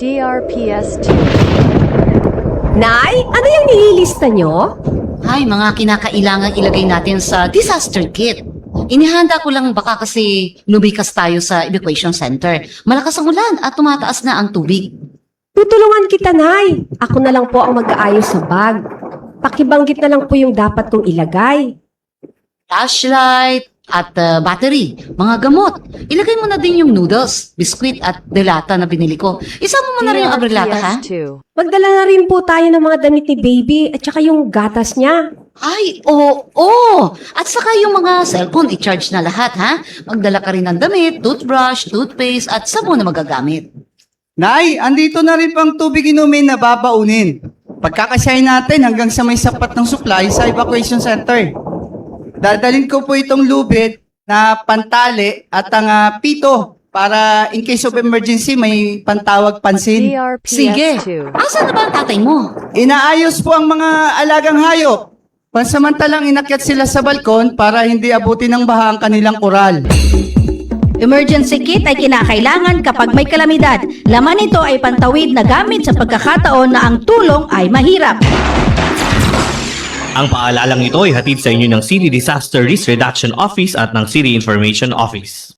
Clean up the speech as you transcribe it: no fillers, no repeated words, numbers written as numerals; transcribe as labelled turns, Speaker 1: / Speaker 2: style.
Speaker 1: DRPS2.
Speaker 2: Nay, ano yung nililista nyo?
Speaker 3: Ay, mga kinakailangang ilagay natin sa disaster kit. Inihanda ko lang baka kasi lumikas tayo sa evacuation center. Malakas ang ulan at tumataas na ang tubig.
Speaker 2: Tutulungan kita, Nay. Ako na lang po ang mag-aayos sa bag. Pakibanggit na lang po yung dapat kong ilagay.
Speaker 3: Flashlight at battery, mga gamot. Ilagay mo na din yung noodles, biskwit at delata na binili ko. Isama mo na rin yung abrelata, ha?
Speaker 1: DRPS2.
Speaker 2: Magdala na rin po tayo ng mga damit ni baby at saka yung gatas niya.
Speaker 3: Ay, oo. At saka yung mga cellphone, i-charge na lahat, ha? Magdala ka rin ng damit, toothbrush, toothpaste, at sabon na magagamit.
Speaker 4: Nay, andito na rin pang tubig inumin na babaunin. Pagkakasayin natin hanggang sa may sapat ng supply sa evacuation center. Dadalhin ko po itong lubid na pantali at ang pito para in case of emergency may pantawag pansin.
Speaker 3: Sige.
Speaker 1: DRPS2.
Speaker 3: Asan na ba ang tatay mo?
Speaker 4: Inaayos po ang mga alagang hayop. Pansamantalang inakyat sila sa balkon para hindi abutin ng baha ang kanilang koral.
Speaker 5: Emergency kit ay kinakailangan kapag may kalamidad. Laman nito ay pantawid na gamit sa pagkakataon na ang tulong ay mahirap.
Speaker 6: Ang paalalang ito ay hatid sa inyo ng City Disaster Risk Reduction Office at ng City Information Office.